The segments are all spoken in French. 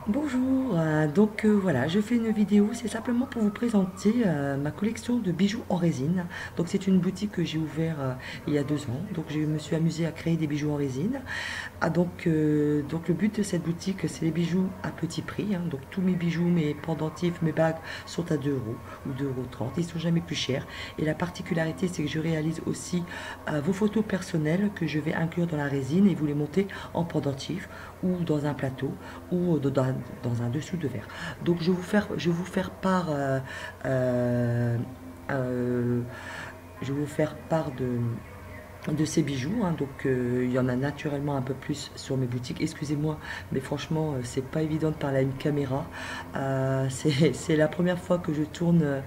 Bonjour, voilà, je fais une vidéo, c'est simplement pour vous présenter ma collection de bijoux en résine. Donc c'est une boutique que j'ai ouverte il y a 2 ans, donc je me suis amusée à créer des bijoux en résine. Donc le but de cette boutique, c'est les bijoux à petit prix, hein. Donc tous mes bijoux, mes pendentifs, mes bagues sont à 2 euros ou 2,30 €, ils sont jamais plus chers. Et la particularité, c'est que je réalise aussi vos photos personnelles que je vais inclure dans la résine et vous les montez en pendentif ou dans un plateau ou dans un dessous de verre. Donc je vais vous faire part, euh, je vais vous faire part de ces bijoux, hein. Il y en a naturellement un peu plus sur mes boutiques. Excusez-moi, mais franchement, c'est pas évident de parler à une caméra. C'est la première fois que je tourne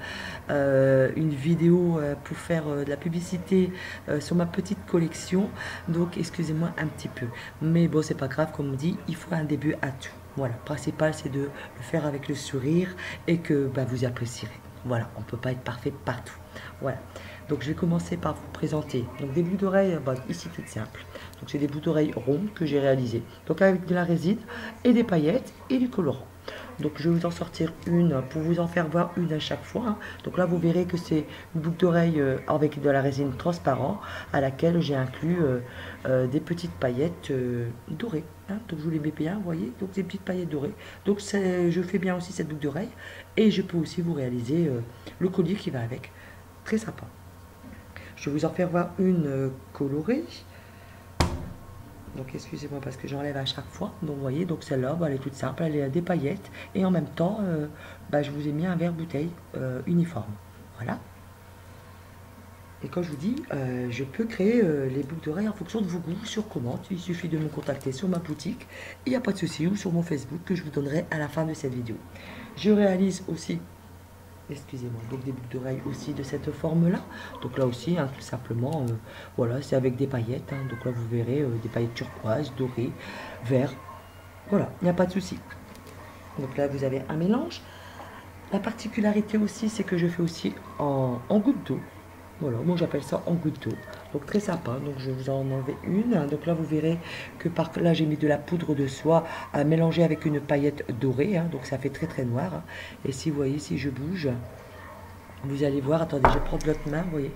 une vidéo pour faire de la publicité sur ma petite collection. Donc excusez-moi un petit peu. Mais bon, c'est pas grave, comme on dit, il faut un début à tout. Voilà, le principal c'est de le faire avec le sourire et que bah, vous apprécierez. Voilà, on ne peut pas être parfait partout. Voilà. Donc je vais commencer par vous présenter. Donc des boucles d'oreilles, bah, ici toutes simples. Donc c'est des boucles d'oreilles rondes que j'ai réalisées. Donc avec de la résine et des paillettes et du colorant. Donc je vais vous en sortir une pour vous en faire voir une à chaque fois, hein. Donc là vous verrez que c'est une boucle d'oreille avec de la résine transparente à laquelle j'ai inclus des petites paillettes dorées, hein. Donc je vous les mets bien, vous voyez, donc des petites paillettes dorées. Donc je fais bien aussi cette boucle d'oreille et je peux aussi vous réaliser le collier qui va avec. Très sympa. Je vais vous en faire voir une colorée. Donc excusez-moi parce que j'enlève à chaque fois. Donc vous voyez, donc celle-là, bah, elle est toute simple, elle a des paillettes. Et en même temps, bah, je vous ai mis un verre bouteille uniforme. Voilà. Et comme je vous dis, je peux créer les boucles d'oreilles en fonction de vos goûts sur commande. Il suffit de me contacter sur ma boutique. Il n'y a pas de souci, ou sur mon Facebook que je vous donnerai à la fin de cette vidéo. Je réalise aussi, excusez-moi, donc des boucles d'oreilles aussi de cette forme-là. Donc là aussi, hein, tout simplement, voilà, c'est avec des paillettes, hein. Donc là, vous verrez des paillettes turquoises, dorées, vert. Voilà, il n'y a pas de souci. Donc là, vous avez un mélange. La particularité aussi, c'est que je fais aussi en goutte d'eau. Voilà, moi j'appelle ça en goutte d'eau. Donc très sympa. Donc je vais vous en enlever une. Donc là, vous verrez que par là, j'ai mis de la poudre de soie à mélanger avec une paillette dorée, hein. Donc ça fait très très noir, hein. Et si vous voyez, si je bouge, vous allez voir, attendez, je prends de l'autre main, vous voyez.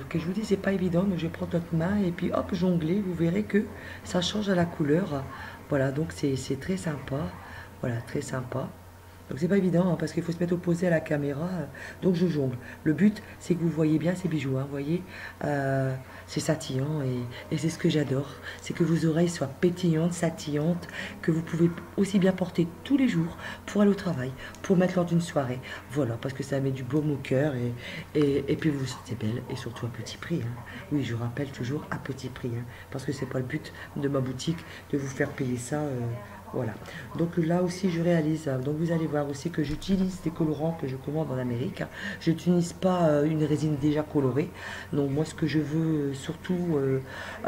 Que je vous dis, c'est pas évident, donc je vais prendre l'autre main et puis hop, jongler, vous verrez que ça change à la couleur. Voilà, donc c'est très sympa. Voilà, très sympa. Donc c'est pas évident, hein, parce qu'il faut se mettre opposé à la caméra. Donc je jongle. Le but, c'est que vous voyez bien ces bijoux, hein, vous voyez. C'est scintillant et c'est ce que j'adore. C'est que vos oreilles soient pétillantes, scintillantes, que vous pouvez aussi bien porter tous les jours pour aller au travail, pour mettre lors d'une soirée. Voilà, parce que ça met du baume au cœur et puis vous vous sentez belle et surtout à petit prix, hein. Oui, je rappelle toujours à petit prix, hein, parce que c'est pas le but de ma boutique de vous faire payer ça. Voilà. Donc là aussi, je réalise. Donc vous allez voir aussi que j'utilise des colorants que je commande en Amérique. Je n'utilise pas une résine déjà colorée. Donc moi, ce que je veux surtout,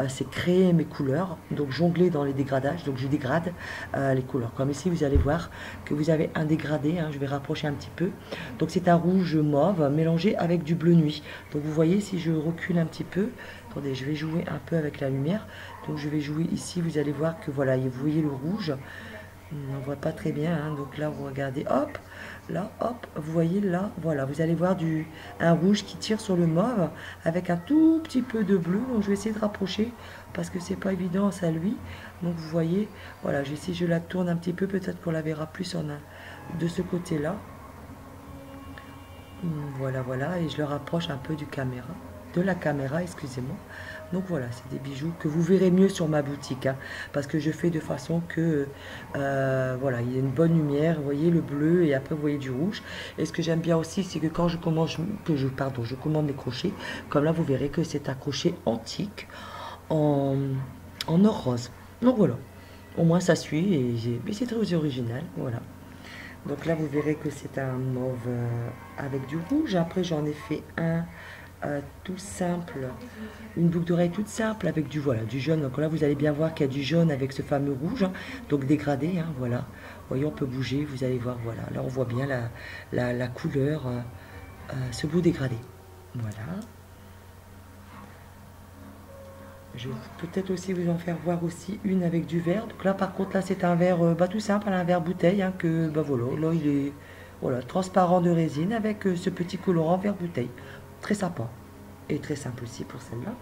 c'est créer mes couleurs. Donc jongler dans les dégradages. Donc je dégrade les couleurs. Comme ici, vous allez voir que vous avez un dégradé, hein. Je vais rapprocher un petit peu. Donc c'est un rouge mauve mélangé avec du bleu nuit. Donc vous voyez, si je recule un petit peu, attendez, je vais jouer un peu avec la lumière. Donc je vais jouer ici, vous allez voir que voilà, vous voyez le rouge. On ne voit pas très bien, hein. Donc là vous regardez, hop, là, hop, vous voyez là, voilà, vous allez voir un rouge qui tire sur le mauve avec un tout petit peu de bleu. Donc je vais essayer de rapprocher parce que c'est pas évident ça lui. Donc vous voyez, voilà, si je la tourne un petit peu, peut-être qu'on la verra plus de ce côté-là. Voilà, voilà, et je le rapproche un peu de la caméra, excusez-moi. Donc voilà, c'est des bijoux que vous verrez mieux sur ma boutique, hein, parce que je fais de façon que, voilà, il y a une bonne lumière, vous voyez le bleu, et après vous voyez du rouge. Et ce que j'aime bien aussi, c'est que quand je commande mes crochets, comme là vous verrez que c'est un crochet antique en, en or rose. Donc voilà, au moins ça suit, mais c'est très original, voilà. Donc là, vous verrez que c'est un mauve avec du rouge. Après, j'en ai fait un tout simple, une boucle d'oreille toute simple avec du jaune. Donc là, vous allez bien voir qu'il y a du jaune avec ce fameux rouge, hein, donc dégradé, hein, voilà. Vous voyez, on peut bouger, vous allez voir, voilà. Là, on voit bien la couleur, ce beau dégradé. Voilà. Je vais peut-être aussi vous en faire voir aussi une avec du verre. Donc là, par contre, là, c'est un verre tout simple, un verre bouteille, hein, que, voilà, là, il est voilà, transparent de résine avec ce petit colorant verre bouteille. Très sympa. Et très simple aussi pour celle-là.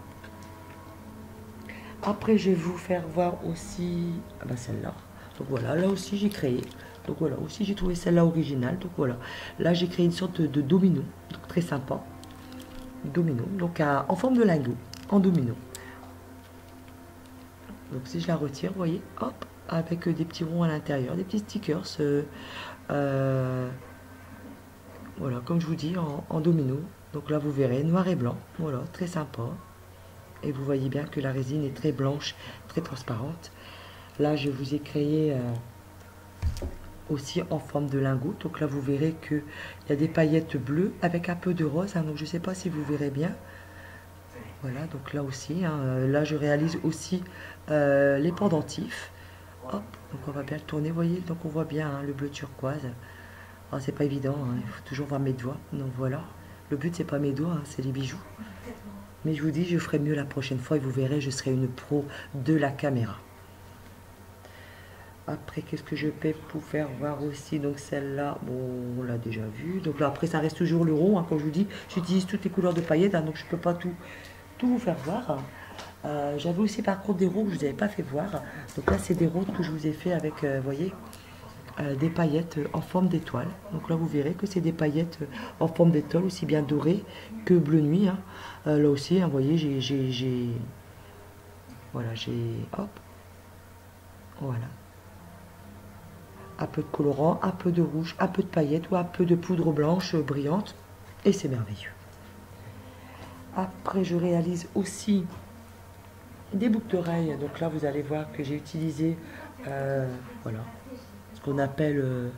Après, je vais vous faire voir aussi celle-là. Donc voilà, là aussi, j'ai créé. Donc voilà, aussi, j'ai trouvé celle-là originale. Donc voilà, là, j'ai créé une sorte de domino. Donc très sympa. Domino, donc en forme de lingot, en domino. Donc si je la retire, vous voyez, hop, avec des petits ronds à l'intérieur, des petits stickers, voilà, comme je vous dis, en domino. Donc là, vous verrez, noir et blanc, voilà, très sympa. Et vous voyez bien que la résine est très blanche, très transparente. Là, je vous ai créé aussi en forme de lingot. Donc là, vous verrez qu'il y a des paillettes bleues avec un peu de rose. Hein, donc je ne sais pas si vous verrez bien. Voilà, donc là aussi, hein, là je réalise aussi les pendentifs. Hop, donc on va bien le tourner, vous voyez, donc on voit bien hein, le bleu turquoise. Oh, c'est pas évident, hein, il faut toujours voir mes doigts. Donc voilà, le but c'est pas mes doigts, hein, c'est les bijoux. Mais je vous dis, je ferai mieux la prochaine fois et vous verrez, je serai une pro de la caméra. Après, qu'est-ce que je peux vous faire voir aussi? Donc celle-là, bon, on l'a déjà vue. Donc là, après, ça reste toujours le rond. Hein, comme je vous dis, j'utilise toutes les couleurs de paillettes, hein, donc je peux pas tout vous faire voir. J'avais aussi par contre des roses que je vous avais pas fait voir. Donc là, c'est des roses que je vous ai fait avec, vous voyez, des paillettes en forme d'étoile. Donc là, vous verrez que c'est des paillettes en forme d'étoile, aussi bien dorées que bleu nuit. Hein. Là aussi, hein, vous voyez, voilà, hop, voilà. Un peu de colorant, un peu de rouge, un peu de paillettes ou un peu de poudre blanche brillante. Et c'est merveilleux. Après, je réalise aussi des boucles d'oreilles. Donc là, vous allez voir que j'ai utilisé voilà, ce qu'on appelle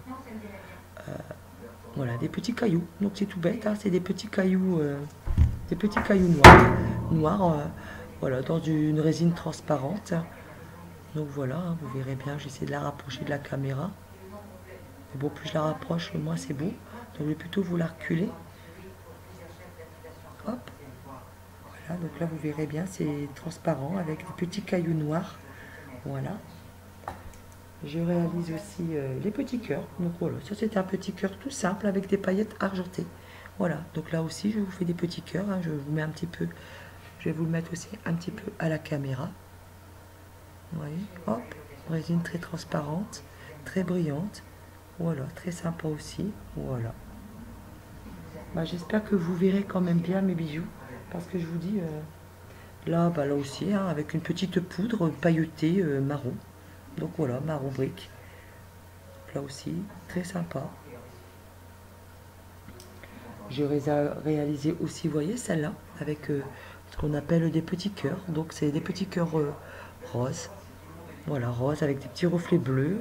voilà, des petits cailloux. Donc c'est tout bête, hein, c'est des petits cailloux noirs, voilà, dans une résine transparente. Donc voilà, hein, vous verrez bien, j'essaie de la rapprocher de la caméra. Mais bon, plus je la rapproche, moins c'est beau. Donc je vais plutôt vous la reculer. Hop. Voilà, donc là vous verrez bien, c'est transparent avec des petits cailloux noirs. Voilà. Je réalise aussi les petits cœurs. Donc voilà, ça c'est un petit cœur tout simple avec des paillettes argentées. Voilà, donc là aussi je vous fais des petits cœurs. Hein, je vous mets un petit peu, je vais vous le mettre aussi un petit peu à la caméra. Vous voyez, hop, résine très transparente, très brillante. Voilà, très sympa aussi. Voilà. Bah, j'espère que vous verrez quand même bien mes bijoux. Parce que je vous dis, là, là aussi, hein, avec une petite poudre pailletée marron. Donc voilà, marron brique. Là aussi, très sympa. J'ai réalisé aussi, vous voyez, celle-là, avec ce qu'on appelle des petits cœurs. Donc c'est des petits cœurs roses. Voilà, rose avec des petits reflets bleus.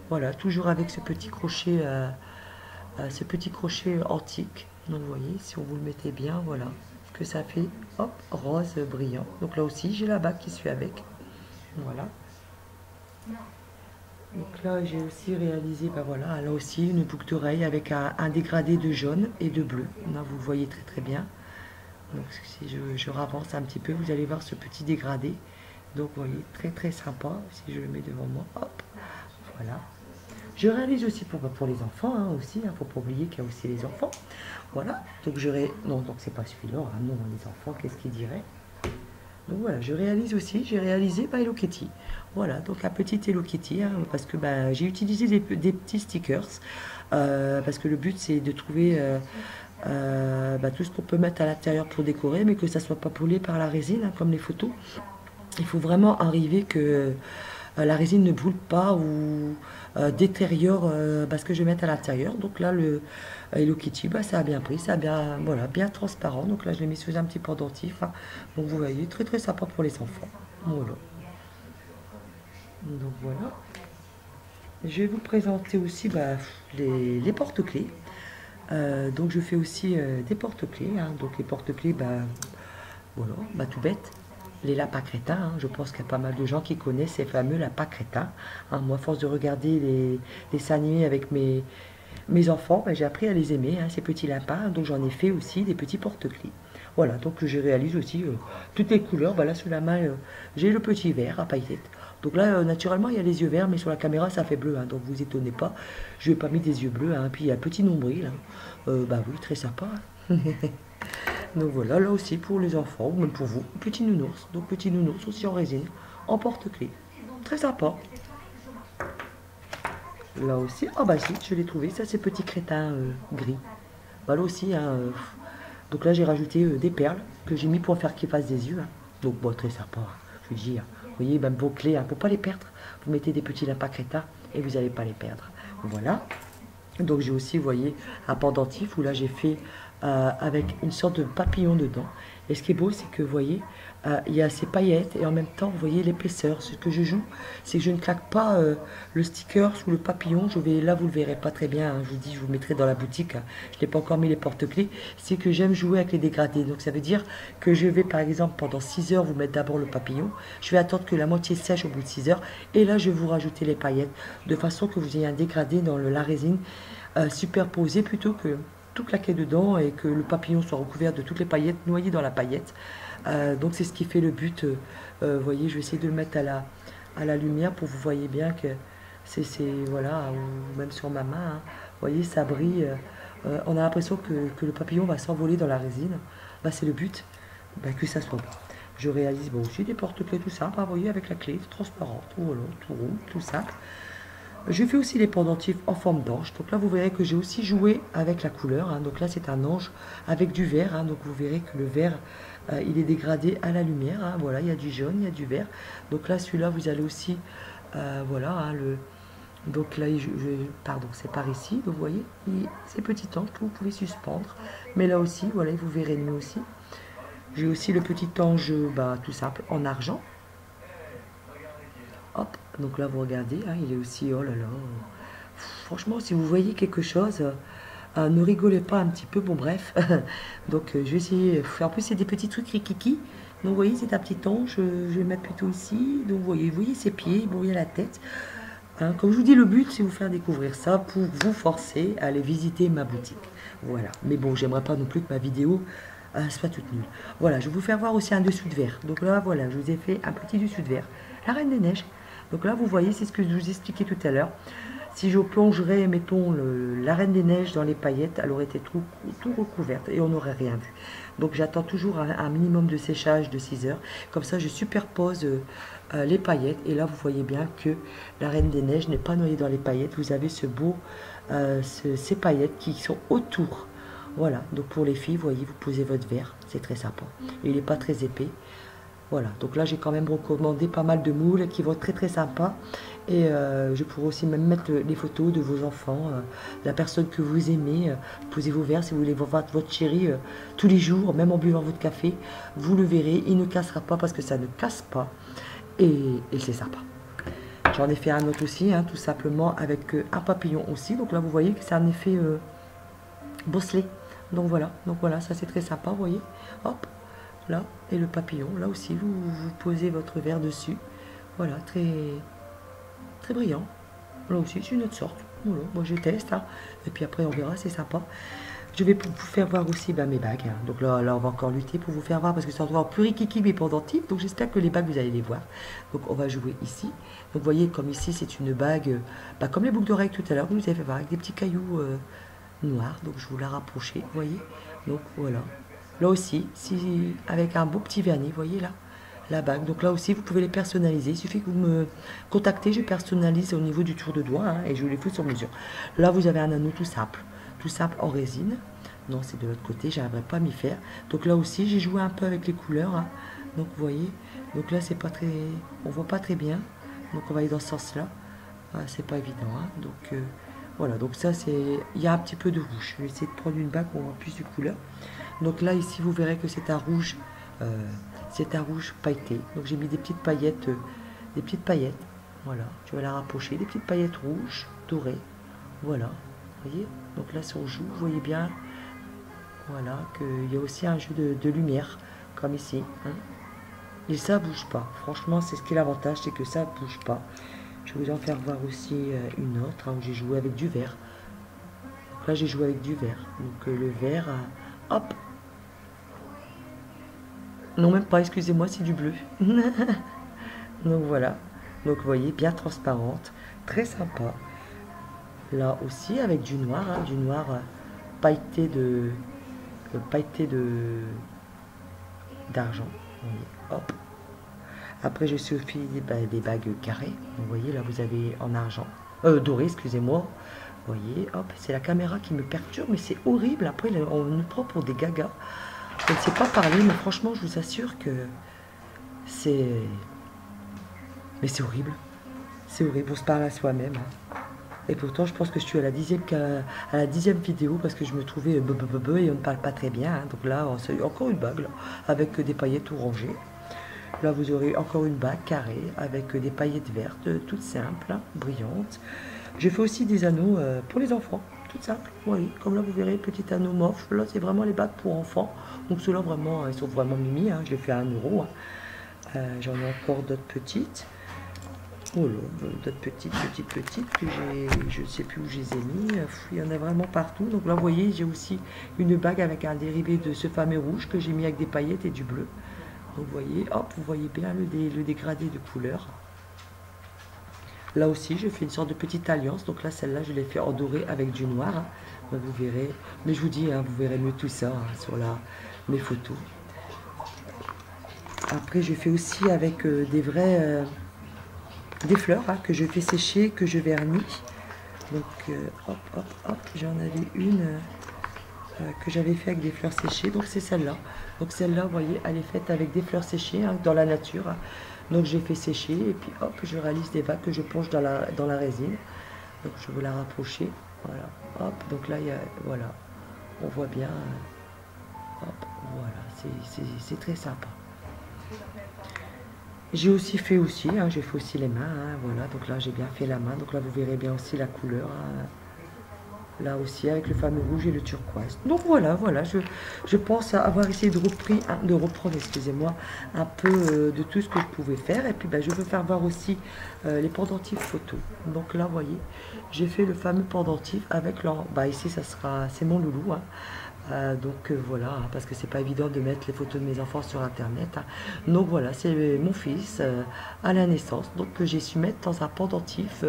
Voilà, toujours avec ce petit crochet antique. Donc vous voyez, si on vous le mettez bien, voilà ce que ça fait. Hop, rose brillant. Donc là aussi, j'ai la bague qui suit avec. Voilà. Donc là, j'ai aussi réalisé, voilà, là aussi, une boucle d'oreille avec un dégradé de jaune et de bleu. Là, vous le voyez très très bien. Donc si je ravance un petit peu, vous allez voir ce petit dégradé. Donc vous voyez, très très sympa. Si je le mets devant moi, hop, voilà. Je réalise aussi pour les enfants, hein, aussi, il ne faut pas oublier qu'il y a aussi les enfants. Voilà, donc non, donc c'est pas celui-là, hein, non, les enfants, qu'est-ce qu'ils diraient? Donc voilà, je réalise aussi, j'ai réalisé Hello Kitty. Voilà, donc un petit Hello Kitty, hein, parce que j'ai utilisé des petits stickers, parce que le but c'est de trouver tout ce qu'on peut mettre à l'intérieur pour décorer, mais que ça ne soit pas pollué par la résine, hein, comme les photos. Il faut vraiment arriver que la résine ne brûle pas ou détériore ce que je vais mettre à l'intérieur. Donc là, le Hello Kitty, ça a bien pris, ça a bien, voilà, bien transparent. Donc là, je l'ai mis sous un petit pendentif. Hein. Donc vous voyez, très très sympa pour les enfants. Voilà. Donc voilà. Je vais vous présenter aussi les porte-clés. Donc je fais aussi des porte-clés. Hein. Donc les porte-clés, voilà, tout bête. Les lapins crétins, hein. Je pense qu'il y a pas mal de gens qui connaissent ces fameux lapins crétins. Hein. Moi, à force de regarder les dessins animés avec mes enfants, j'ai appris à les aimer, hein, ces petits lapins. Donc j'en ai fait aussi des petits porte-clés. Voilà, donc je réalise aussi toutes les couleurs. Bah là, sur la main, j'ai le petit vert à paillettes. Donc là, naturellement, il y a les yeux verts, mais sur la caméra, ça fait bleu, hein, donc vous étonnez pas. Je n'ai pas mis des yeux bleus, hein. Puis il y a le petit nombril, hein. Bah oui, très sympa, hein. Donc voilà, là aussi pour les enfants, ou même pour vous, petit nounours. Donc petit nounours aussi en résine, en porte-clés. Très sympa. Là aussi, ah bah si, je l'ai trouvé, ça c'est petit crétin gris. Bah là aussi, hein, donc là j'ai rajouté des perles que j'ai mis pour faire qu'il fasse des yeux, hein. Donc bon, très sympa, hein, je vous dis, hein. Vous voyez, même vos clés, hein, pour pas les perdre, vous mettez des petits lapins crétins et vous n'allez pas les perdre. Voilà. Donc j'ai aussi, vous voyez, un pendentif où là j'ai fait avec une sorte de papillon dedans. Et ce qui est beau, c'est que vous voyez, il y a ces paillettes et en même temps, vous voyez l'épaisseur. Ce que je joue, c'est que je ne claque pas le sticker sous le papillon. Je vais, là, vous le verrez pas très bien, hein. Je vous dis, je vous mettrai dans la boutique, hein. Je n'ai pas encore mis les porte-clés. C'est que j'aime jouer avec les dégradés. Donc ça veut dire que je vais, par exemple, pendant 6 heures, vous mettre d'abord le papillon. Je vais attendre que la moitié sèche au bout de 6 heures. Et là, je vais vous rajouter les paillettes de façon que vous ayez un dégradé dans la résine superposé plutôt que tout claquer dedans et que le papillon soit recouvert de toutes les paillettes, noyé dans la paillette. Donc c'est ce qui fait le but. Vous voyez, je vais essayer de le mettre à la lumière pour que vous voyez bien que c'est voilà, ou même sur ma main, hein. Vous voyez, ça brille. On a l'impression que le papillon va s'envoler dans la résine. Bah, c'est le but, bah, que ça soit bon. Je réalise bon, aussi des porte-clés tout simple, hein, vous voyez, avec la clé transparente, tout rond, tout simple. Je fais aussi les pendentifs en forme d'ange. Donc là, vous verrez que j'ai aussi joué avec la couleur, hein. Donc là, c'est un ange avec du vert, hein. Donc vous verrez que le vert, il est dégradé à la lumière, hein. Voilà, il y a du jaune, il y a du vert. Donc là, celui-là, vous allez aussi, voilà, hein, donc là, pardon, c'est par ici. Vous voyez, ces petits anges que vous pouvez suspendre. Mais là aussi, voilà, vous verrez mieux aussi. J'ai aussi le petit ange, bah, tout simple, en argent. Hop, donc là vous regardez, hein, il est aussi, oh là là. Franchement, si vous voyez quelque chose, ne rigolez pas un petit peu, bon bref. Donc je vais essayer, en plus c'est des petits trucs rikiki. Donc vous voyez, c'est un petit ange, je vais mettre plutôt ici. Donc vous voyez ses pieds, bon, il y a la tête. Hein, comme je vous dis, le but c'est vous faire découvrir ça pour vous forcer à aller visiter ma boutique. Voilà, mais bon, j'aimerais pas non plus que ma vidéo soit toute nulle. Voilà, je vais vous faire voir aussi un dessous de verre. Donc là, voilà, je vous ai fait un petit dessous de verre. La Reine des Neiges. Donc là, vous voyez, c'est ce que je vous expliquais tout à l'heure. Si je plongerais, mettons, la Reine des Neiges dans les paillettes, elle aurait été tout recouverte et on n'aurait rien vu. Donc j'attends toujours un minimum de séchage de 6 heures. Comme ça, je superpose les paillettes. Et là, vous voyez bien que la Reine des Neiges n'est pas noyée dans les paillettes. Vous avez ces paillettes qui sont autour. Voilà, donc pour les filles, vous voyez, vous posez votre verre. C'est très sympa. Il n'est pas très épais. Voilà, donc là j'ai quand même recommandé pas mal de moules qui vont être très très sympas. Et je pourrais aussi même mettre les photos de vos enfants, la personne que vous aimez. Posez vos verres si vous voulez voir votre chéri tous les jours, même en buvant votre café. Vous le verrez, il ne cassera pas parce que ça ne casse pas. Et c'est sympa. J'en ai fait un autre aussi, hein, tout simplement avec un papillon aussi. Donc là vous voyez que c'est un effet bosselé. Donc voilà, ça c'est très sympa, vous voyez. Hop. Là, et le papillon, là aussi, vous posez votre verre dessus. Voilà, très, très brillant. Là aussi, c'est une autre sorte. Voilà, moi je teste, hein. Et puis après, on verra, c'est sympa. Je vais vous faire voir aussi mes bagues, hein. Donc là, on va encore lutter pour vous faire voir, parce que c'est encore plus rikiki mes pendentifs. Donc j'espère que les bagues, vous allez les voir. Donc on va jouer ici. Donc vous voyez, comme ici, c'est une bague, comme les boucles d'oreilles tout à l'heure, que je vous avez fait voir, avec des petits cailloux noirs. Donc je vous la rapprocher, vous voyez. Donc voilà. Là aussi, avec un beau petit vernis, vous voyez là, la bague. Donc là aussi, vous pouvez les personnaliser. Il suffit que vous me contactez, je personnalise au niveau du tour de doigt, hein, et je vous les fais sur mesure. Là, vous avez un anneau tout simple en résine. Non, c'est de l'autre côté, j'arriverai pas à m'y faire. Donc là aussi, j'ai joué un peu avec les couleurs, hein. Donc vous voyez, donc là, c'est pas très, on voit pas très bien. Donc on va aller dans ce sens-là. C'est pas évident, hein. Donc voilà, donc ça c'est, il y a un petit peu de rouge. Je vais essayer de prendre une bague pour avoir plus de couleur. Donc là, ici, vous verrez que c'est un rouge pailleté. Donc j'ai mis des petites paillettes, Voilà, je vais la rapprocher, des petites paillettes rouges, dorées. Voilà, vous voyez. Donc là, si on joue, vous voyez bien, voilà, qu'il y a aussi un jeu de lumière, comme ici, hein. Et ça bouge pas. Franchement, c'est ce qui est l'avantage, c'est que ça bouge pas. Je vais vous en faire voir aussi une autre, hein, où j'ai joué avec du vert. Donc là, j'ai joué avec du vert. Donc le vert, hop. Non, même pas, excusez-moi, c'est du bleu. Donc voilà. Donc vous voyez, bien transparente, très sympa. Là aussi avec du noir pailleté pailleté d'argent. Vous voyez, hop. Après je suis aussi des bagues carrées. Vous voyez là vous avez en argent, doré, excusez-moi. Vous voyez, hop, c'est la caméra qui me perturbe, mais c'est horrible. Après on nous prend pour des gagas. Je ne sais pas parler, mais franchement je vous assure que c'est, mais c'est horrible. C'est horrible, on se parle à soi-même, hein. Et pourtant, je pense que je suis à la 10e vidéo parce que je me trouvais et on ne parle pas très bien, hein. Donc là, c'est encore une bague là, avec des paillettes orangées. Là, vous aurez encore une bague carrée avec des paillettes vertes, toutes simples, hein, brillantes. J'ai fait aussi des anneaux pour les enfants, toutes simples. Oui, comme là, vous verrez, petit anneau mauve. Là, c'est vraiment les bagues pour enfants. Donc ceux-là, vraiment, ils sont vraiment mimi, hein. Je les fais à 1 euro, hein. J'en ai encore d'autres petites. Oh là, d'autres petites que je ne sais plus où je les ai mis. Il y en a vraiment partout. Donc là, vous voyez, j'ai aussi une bague avec un dérivé de ce fameux rouge que j'ai mis avec des paillettes et du bleu. Donc vous voyez, hop, vous voyez bien le dégradé de couleur. Là aussi, je fais une sorte de petite alliance. Donc là, celle-là, je l'ai fait en doré avec du noir, hein. Donc, vous verrez. Mais je vous dis, hein, vous verrez mieux tout ça, hein, sur mes photos. Après, je fais aussi avec des fleurs, hein, que je fais sécher, que je vernis. Donc hop, hop, hop, j'en avais une que j'avais fait avec des fleurs séchées. Donc c'est celle-là. Donc celle-là, vous voyez, elle est faite avec des fleurs séchées, hein, dans la nature, hein. Donc j'ai fait sécher et puis hop, je réalise des vagues que je plonge dans la résine. Donc je vais la rapprocher. Voilà, hop, donc là, voilà, on voit bien. Hop, voilà, c'est très sympa. J'ai aussi fait aussi, hein, j'ai fait aussi les mains, hein, voilà, donc là j'ai bien fait la main, donc là vous verrez bien aussi la couleur, hein, là aussi avec le fameux rouge et le turquoise. Donc voilà, je pense avoir essayé de reprendre, excusez-moi, un peu de tout ce que je pouvais faire, et puis je veux faire voir aussi les pendentifs photos. Donc là, vous voyez, j'ai fait le fameux pendentif avec leur, ici c'est mon loulou, hein. Donc voilà, hein, parce que c'est pas évident de mettre les photos de mes enfants sur internet, hein. Donc voilà, c'est mon fils à la naissance, donc que j'ai su mettre dans un pendentif,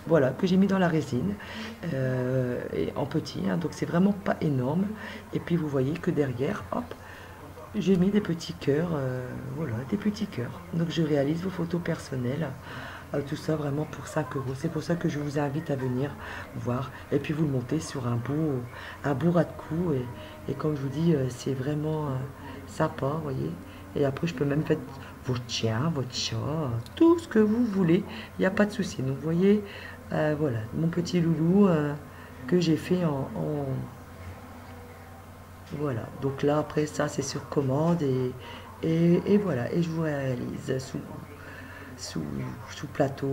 voilà, que j'ai mis dans la résine, et en petit, hein. Donc c'est vraiment pas énorme. Et puis vous voyez que derrière, hop, j'ai mis des petits cœurs, voilà, des petits cœurs. Donc je réalise vos photos personnelles. Tout ça vraiment pour 5 euros. C'est pour ça que je vous invite à venir voir. Et puis vous le montez sur un beau ras de cou. Et comme je vous dis, c'est vraiment sympa, vous voyez. Et après, je peux même faire votre chien, votre chat, tout ce que vous voulez. Il n'y a pas de souci. Donc vous voyez, voilà, mon petit loulou que j'ai fait voilà. Donc là, après, ça, c'est sur commande. Et voilà. Et je vous réalise sous, sous plateau,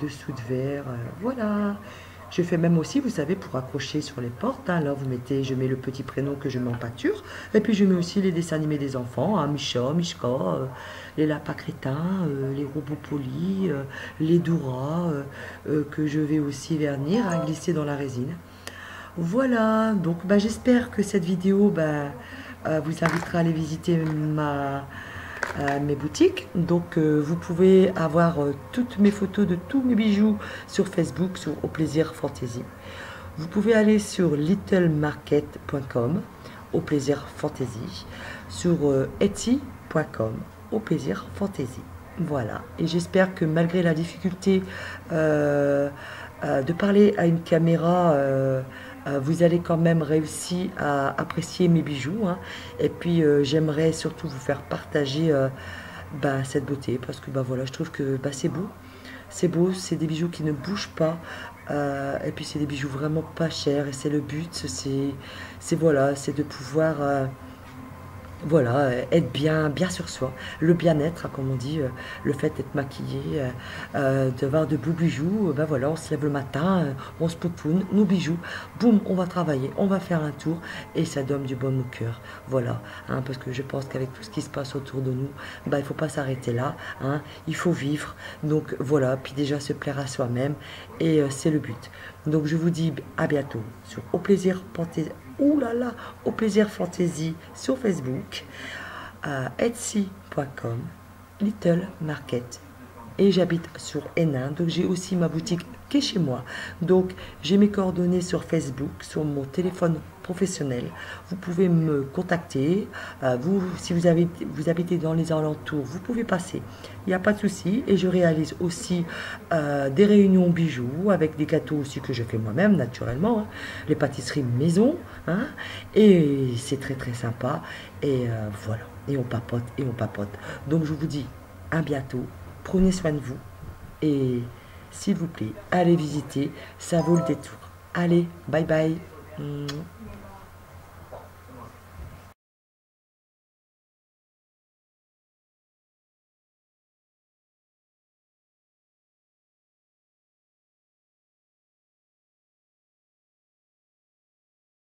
dessous de verre, voilà. Je fais même aussi, vous savez, pour accrocher sur les portes, hein, là je mets le petit prénom que je mets en pâture, et puis je mets aussi les dessins animés des enfants, hein, Micha, Mishka, les lapins crétins, les robots polis, les Doura, que je vais aussi vernir, hein, glisser dans la résine. Voilà, donc j'espère que cette vidéo vous invitera à aller visiter mes boutiques. Donc vous pouvez avoir toutes mes photos de tous mes bijoux sur Facebook, sur Au Plaisir Fantaisie. Vous pouvez aller sur littlemarket.com, Au Plaisir Fantaisie, sur etsy.com, Au Plaisir Fantaisie. Voilà, et j'espère que malgré la difficulté de parler à une caméra, vous allez quand même réussir à apprécier mes bijoux, hein. Et puis j'aimerais surtout vous faire partager cette beauté, parce que voilà, je trouve que c'est beau, c'est des bijoux qui ne bougent pas, et puis c'est des bijoux vraiment pas chers, et c'est le but, voilà, c'est de pouvoir voilà, être bien sur soi, le bien-être, hein, comme on dit, le fait d'être maquillé, d'avoir de beaux bijoux, voilà, on se lève le matin, on se poupoune, nos bijoux, boum, on va travailler, on va faire un tour, et ça donne du bon au cœur, voilà, hein, parce que je pense qu'avec tout ce qui se passe autour de nous, il ne faut pas s'arrêter là, hein, il faut vivre, donc voilà, puis déjà se plaire à soi-même, et c'est le but. Donc je vous dis à bientôt sur Au Plaisir Fantaisie. Ouh là là, Au Plaisir Fantaisie sur Facebook. à etsy.com, Little Market. Et j'habite sur Hénin, donc j'ai aussi ma boutique qui est chez moi. Donc j'ai mes coordonnées sur Facebook, sur mon téléphone professionnel. Vous pouvez me contacter. Vous, si vous habitez dans les alentours, vous pouvez passer. Il n'y a pas de souci. Et je réalise aussi des réunions bijoux avec des gâteaux aussi que je fais moi-même naturellement. Hein. Les pâtisseries maison. Hein. Et c'est très très sympa. Et voilà. Et on papote et on papote. Donc je vous dis à bientôt. Prenez soin de vous et s'il vous plaît, allez visiter, ça vaut le détour. Allez, bye bye.